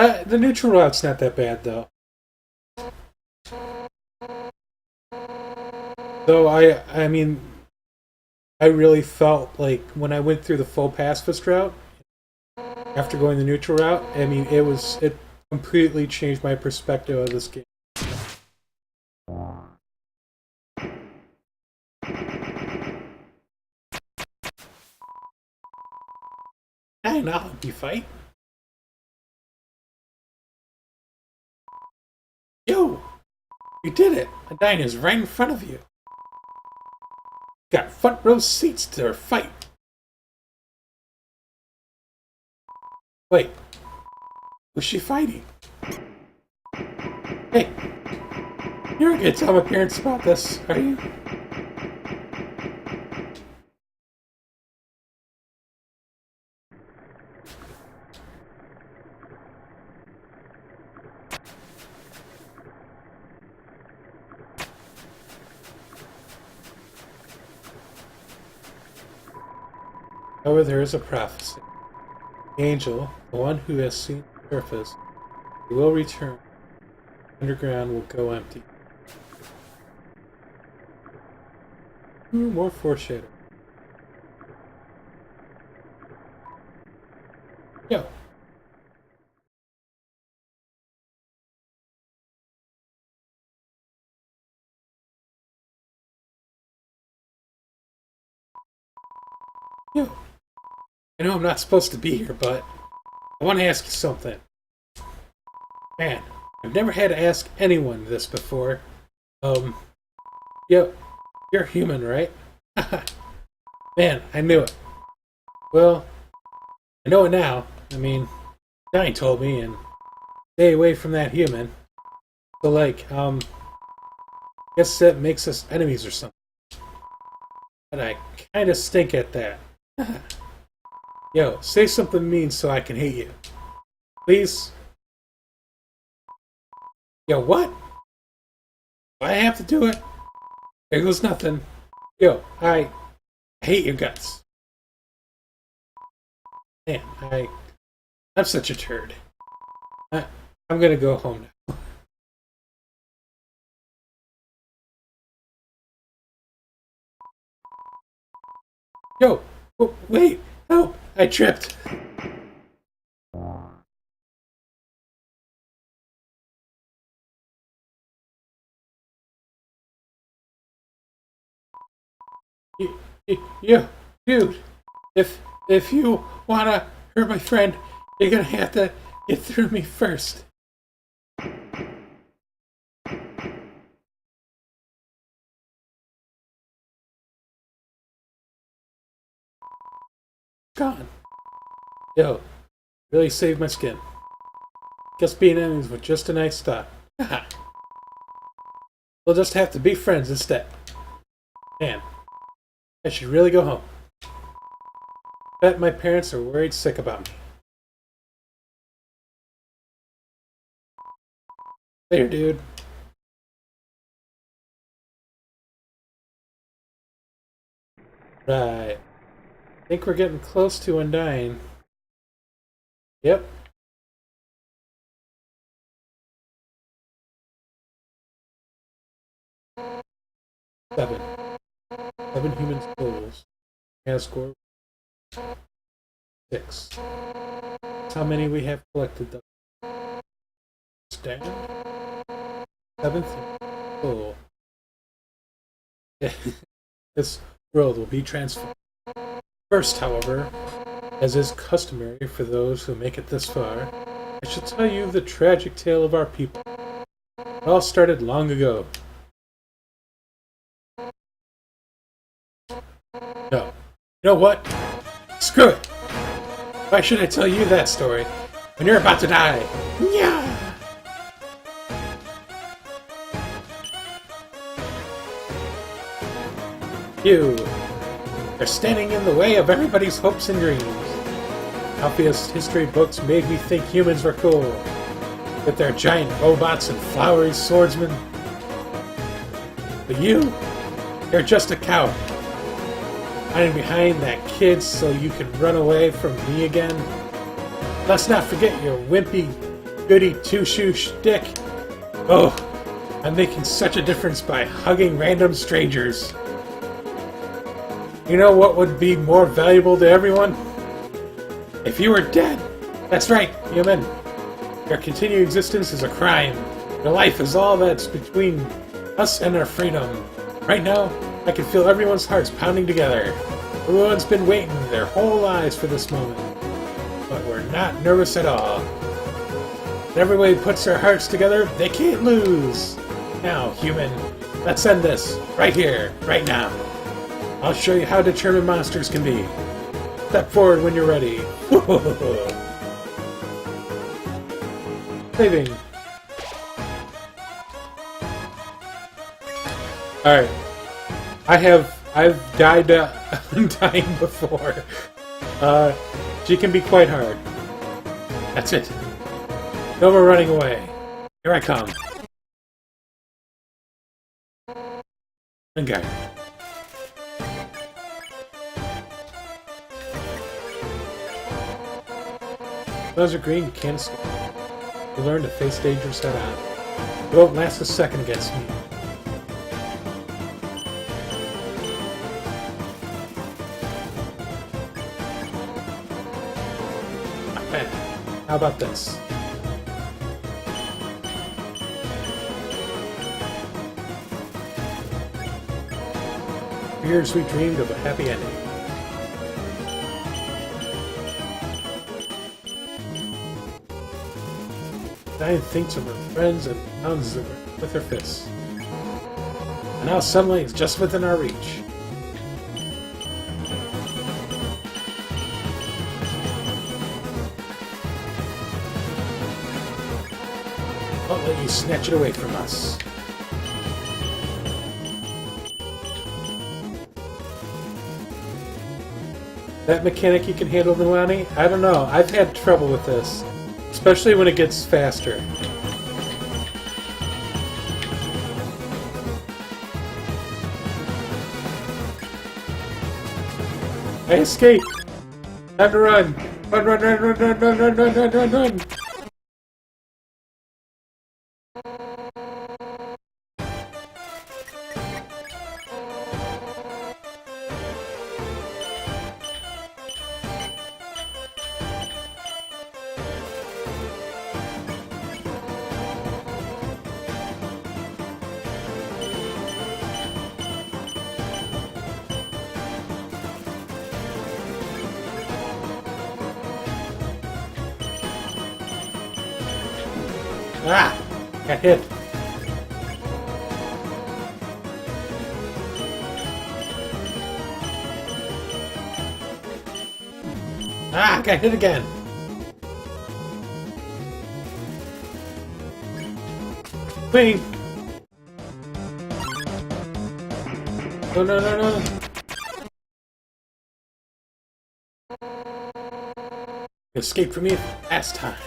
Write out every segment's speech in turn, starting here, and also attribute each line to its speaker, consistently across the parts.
Speaker 1: The neutral route's not that bad, though. Though I mean, I really felt like when I went through the full pacifist route after going the neutral route. I mean, it completely changed my perspective of this game. I know you fight. Yo, you did it! Adina's right in front of you. Got front row seats to her fight. Wait, who's she fighting? Hey, you're not gonna tell my parents about this, are you? However, there is a prophecy. The angel, the one who has seen the surface, he will return. Underground will go empty. More foreshadowing. Yo. Yo. I know I'm not supposed to be here, but I want to ask you something. Man, I've never had to ask anyone this before. Yo, you're human, right? Man, I knew it. Well, I know it now. I mean, Johnny told me, and stay away from that human. So, like, guess that makes us enemies or something. But I kinda stink at that. Yo, say something mean so I can hate you. Please? Yo, what? Do I have to do it? There goes nothing. Yo, I hate your guts. Man, I'm such a turd. I'm gonna go home now. Yo, wait, help! I tripped. Yeah, dude. If you wanna hurt my friend, you're gonna have to get through me first. Gone. Yo, really saved my skin. Guess being enemies was just a nice thought. Haha. We'll just have to be friends instead. Man, I should really go home. Bet my parents are worried sick about me. Later, dude. Right. I think we're getting close to undying. Yep. Seven. 7 human souls. And score 6. That's how many we have collected though. Stand. 7th soul. This world will be transformed. First, however, as is customary for those who make it this far, I shall tell you the tragic tale of our people. It all started long ago. No. You know what? Screw it! Why should I tell you that story when you're about to die? Yeah. You are standing in the way of everybody's hopes and dreams. Obvious history books made me think humans were cool, with their giant robots and flowery swordsmen. But you're just a coward. Hiding behind that kid so you can run away from me again. Let's not forget your wimpy goody two-shoe stick. Oh, I'm making such a difference by hugging random strangers. You know what would be more valuable to everyone? If you were dead. That's right, human. Your continued existence is a crime. Your life is all that's between us and our freedom. Right now, I can feel everyone's hearts pounding together. Everyone's been waiting their whole lives for this moment. But we're not nervous at all. When everybody puts their hearts together, they can't lose. Now, human, let's end this. Right here, right now. I'll show you how determined monsters can be. Step forward when you're ready. Saving. Alright. I've died dying before. She can be quite hard. That's it. No more running away. Here I come. Okay. Those are green, you can't escape. You learn to face dangers head on. You won't last a second against me. How about this? For years we dreamed of a happy ending. Diane thinks of her friends and pounds them with her fists. And now sunlight is just within our reach. Won't let you snatch it away from us. That mechanic you can handle, Milani? I don't know. I've had trouble with this. Especially when it gets faster. I escaped! Time to run! Run, run, run, run, run, run, run, run, run, run, run! Ah! Got hit. Ah! Got hit again. Wait! No, no, no, no. Escape from me last time.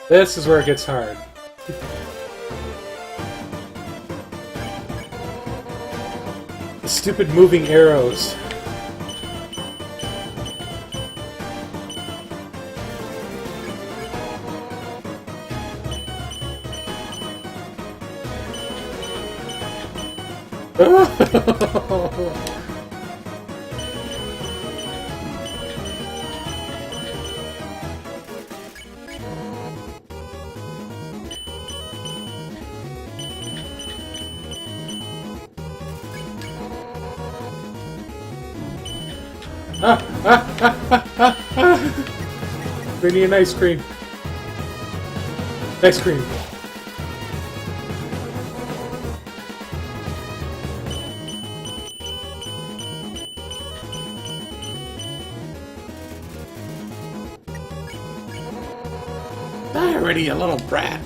Speaker 1: This is where it gets hard. The stupid moving arrows. We need an ice cream. Ice cream. Die already, you little brat.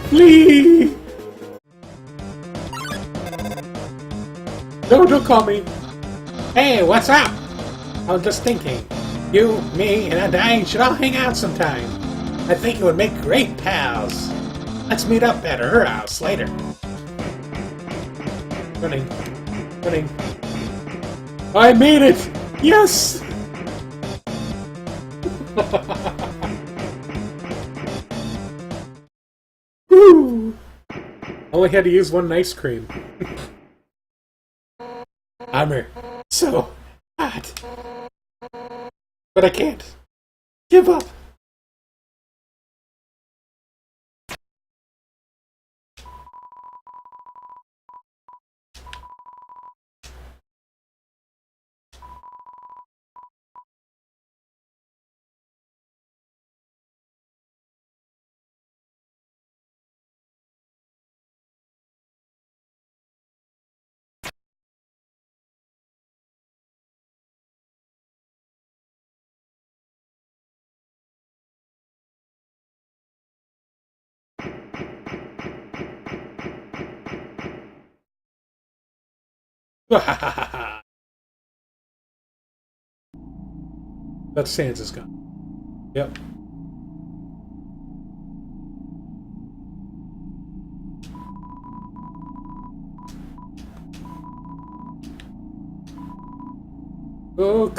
Speaker 1: Flee! No, don't call me. Hey, what's up? I was just thinking. You, me, and Undying should all hang out sometime. I think it would make great pals. Let's meet up at her house later. Running. Running. I made it! Yes! Woo! Only had to use one ice cream. Armor. So hot. But I can't. Give up. That Sans is gone. Yep. Oh,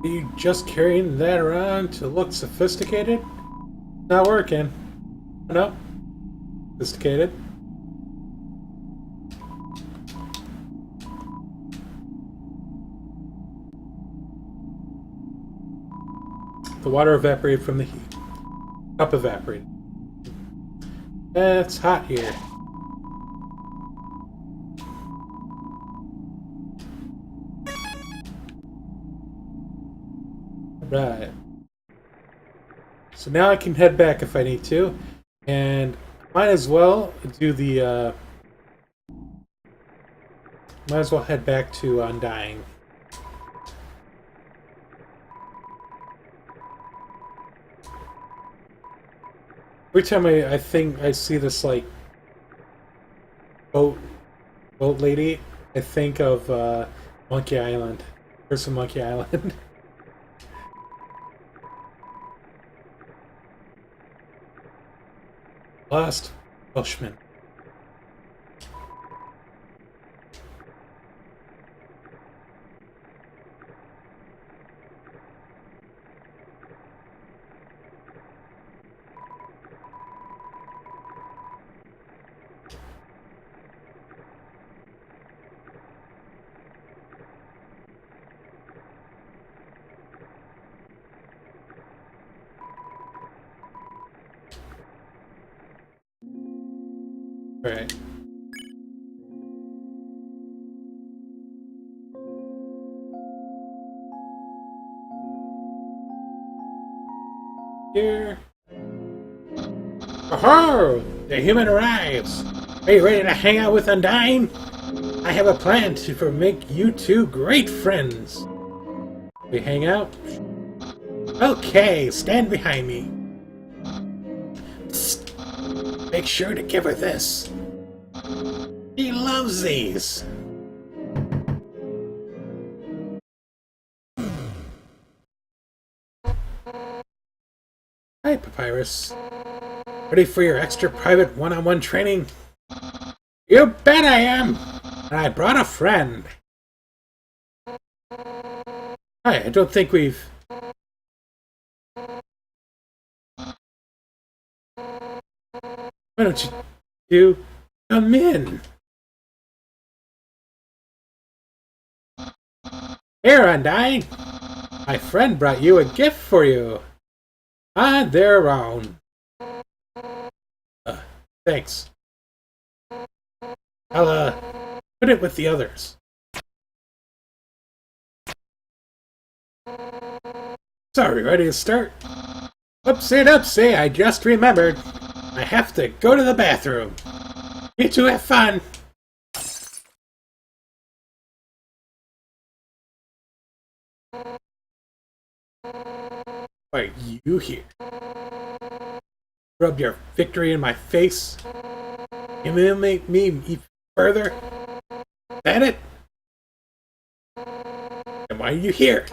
Speaker 1: are you just carrying that around to look sophisticated? Not working. No. Sophisticated. The water evaporated from the heat. Cup evaporated. It's hot here. Right. So now I can head back if I need to. And might as well do the might as well head back to Undying. Every time I think I see this like boat lady, I think of Monkey Island. Curse of Monkey Island. Lost Bushman. Right. Here. Oh, the human arrives. Are you ready to hang out with Undying? I have a plan to make you two great friends. We hang out? Okay, stand behind me. Psst. Make sure to give her this. She loves these. Hi, Papyrus. Ready for your extra private one-on-one training? You bet I am! And I brought a friend. Hi, I don't think we've... Why don't you come in? Here, Undying. My friend brought you a gift for you. On their own. Thanks. I'll, put it with the others. So, ready to start? Oopsie-doopsie, I just remembered. I have to go to the bathroom. You two have fun. Why are you here? Rub your victory in my face? You will make me eat further? Is that it? And why are you here?